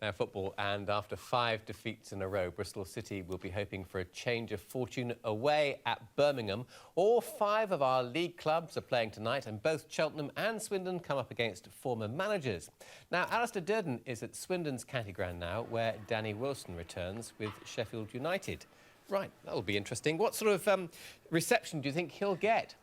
Now football, and after 5 defeats in a row, Bristol City will be hoping for a change of fortune away at Birmingham. All 5 of our league clubs are playing tonight, and both Cheltenham and Swindon come up against former managers. Now, Alistair Durden is at Swindon's county ground now, where Danny Wilson returns with Sheffield United. Right, that'll be interesting. What sort of reception do you think he'll get?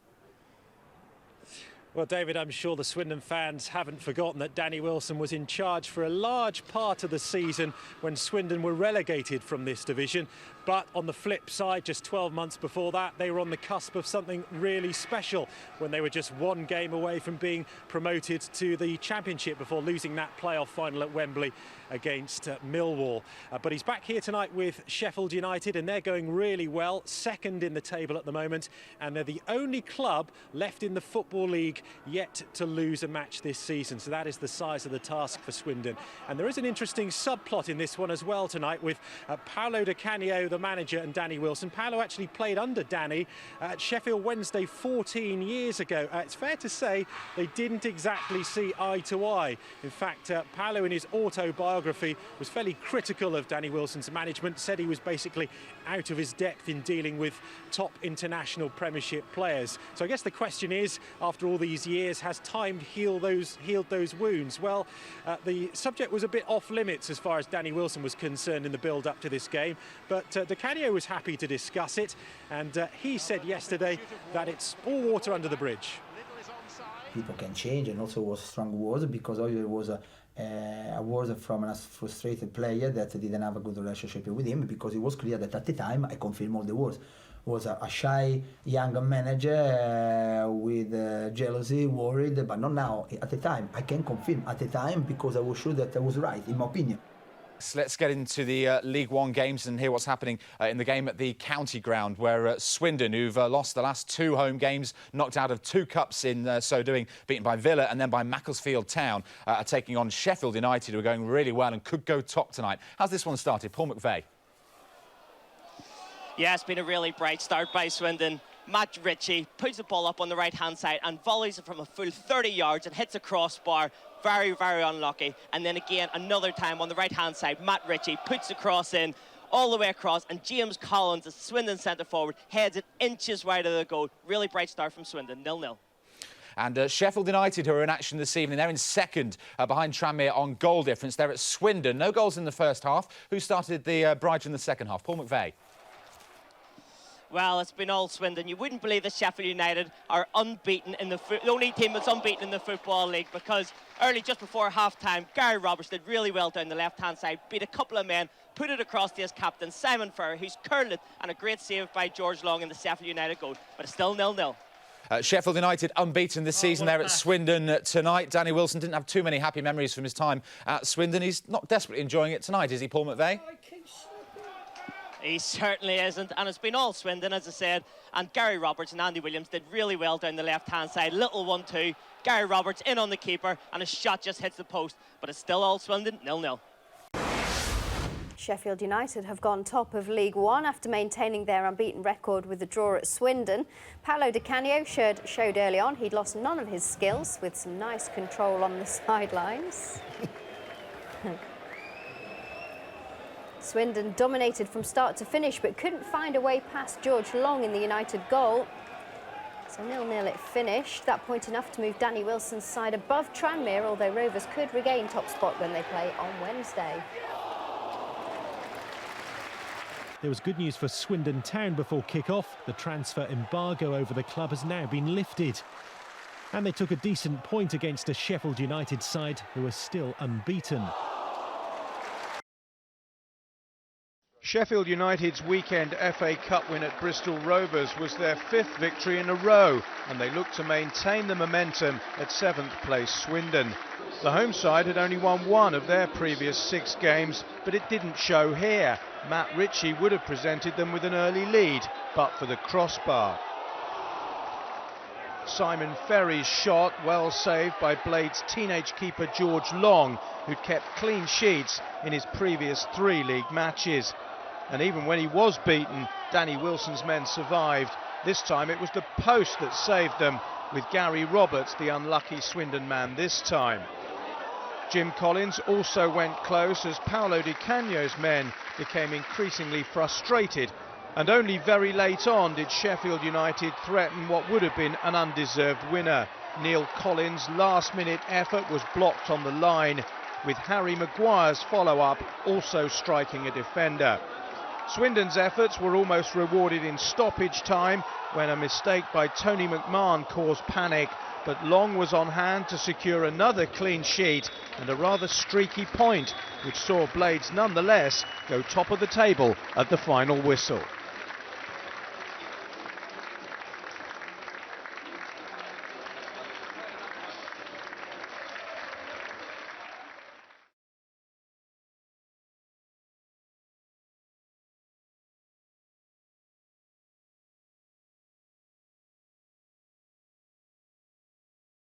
Well, David, I'm sure the Swindon fans haven't forgotten that Danny Wilson was in charge for a large part of the season when Swindon were relegated from this division. But on the flip side, just 12 months before that, they were on the cusp of something really special when they were just 1 game away from being promoted to the Championship before losing that playoff final at Wembley against Millwall. But he's back here tonight with Sheffield United, and they're going really well, 2nd in the table at the moment, and they're the only club left in the Football League yet to lose a match this season. So that is the size of the task for Swindon. And there is an interesting subplot in this one as well tonight with Paolo Di Canio, the manager, and Danny Wilson. Paolo actually played under Danny at Sheffield Wednesday 14 years ago. It's fair to say they didn't exactly see eye to eye. In fact, Paolo in his autobiography was fairly critical of Danny Wilson's management, said he was basically out of his depth in dealing with top international Premiership players. So I guess the question is, after all these years, has time healed those wounds? Well, the subject was a bit off limits as far as Danny Wilson was concerned in the build-up to this game, but Di Canio was happy to discuss it, and he said yesterday that it's all water under the bridge. People can change, and also was strong words, because it was a word from a frustrated player that didn't have a good relationship with him, because it was clear that at the time, I confirm all the words, was a shy young manager with jealousy, worried, but not now. At the time, I can confirm at the time, because I was sure that I was right, in my opinion. Let's get into the League One games and hear what's happening in the game at the county ground, where Swindon, who've lost the last 2 home games, knocked out of 2 cups in so doing, beaten by Villa and then by Macclesfield Town, are taking on Sheffield United, who are going really well and could go top tonight. How's this one started? Paul McVeigh. Yeah, it's been a really bright start by Swindon. Matt Ritchie puts the ball up on the right-hand side and volleys it from a full 30 yards and hits a crossbar. Very, very unlucky. And then again, another time on the right-hand side, Matt Ritchie puts the cross in all the way across, and James Collins, the Swindon centre-forward, heads it inches wide of the goal. Really bright start from Swindon, 0-0. And Sheffield United, who are in action this evening, they're in 2nd behind Tranmere on goal difference. They're at Swindon. No goals in the first half. Who started the barrage in the second half? Paul McVeigh. Well, it's been all Swindon. You wouldn't believe that Sheffield United are unbeaten in the only team that's unbeaten in the Football League, because early, just before half-time, Gary Roberts did really well down the left-hand side, beat a couple of men, put it across to his captain, Simon Ferrer, who's curled it, and a great save by George Long in the Sheffield United goal. But it's still 0-0. Sheffield United unbeaten this season. They're at Swindon tonight. Danny Wilson didn't have too many happy memories from his time at Swindon. He's not desperately enjoying it tonight, is he, Paul McVeigh? He certainly isn't, and it's been all Swindon, as I said, and Gary Roberts and Andy Williams did really well down the left-hand side. Little 1-2, Gary Roberts in on the keeper, and a shot just hits the post, but it's still all Swindon, 0-0. Sheffield United have gone top of League One after maintaining their unbeaten record with the draw at Swindon. Paolo Di Canio showed early on he'd lost none of his skills, with some nice control on the sidelines. Swindon dominated from start to finish, but couldn't find a way past George Long in the United goal. So 0-0 it finished. That point enough to move Danny Wilson's side above Tranmere, although Rovers could regain top spot when they play on Wednesday. There was good news for Swindon Town before kick-off. The transfer embargo over the club has now been lifted. And they took a decent point against a Sheffield United side who are still unbeaten. Sheffield United's weekend FA Cup win at Bristol Rovers was their 5th victory in a row, and they look to maintain the momentum at 7th place Swindon. The home side had only won 1 of their previous 6 games, but it didn't show here. Matt Ritchie would have presented them with an early lead, but for the crossbar. Simon Ferry's shot, well saved by Blade's teenage keeper George Long, who'd kept clean sheets in his previous 3 league matches. And even when he was beaten, Danny Wilson's men survived. This time it was the post that saved them, with Gary Roberts the unlucky Swindon man this time. Jim Collins also went close as Paolo Di Canio's men became increasingly frustrated, and only very late on did Sheffield United threaten what would have been an undeserved winner. Neil Collins' last-minute effort was blocked on the line, with Harry Maguire's follow-up also striking a defender. Swindon's efforts were almost rewarded in stoppage time when a mistake by Tony McMahon caused panic, but Long was on hand to secure another clean sheet and a rather streaky point, which saw Blades nonetheless go top of the table at the final whistle.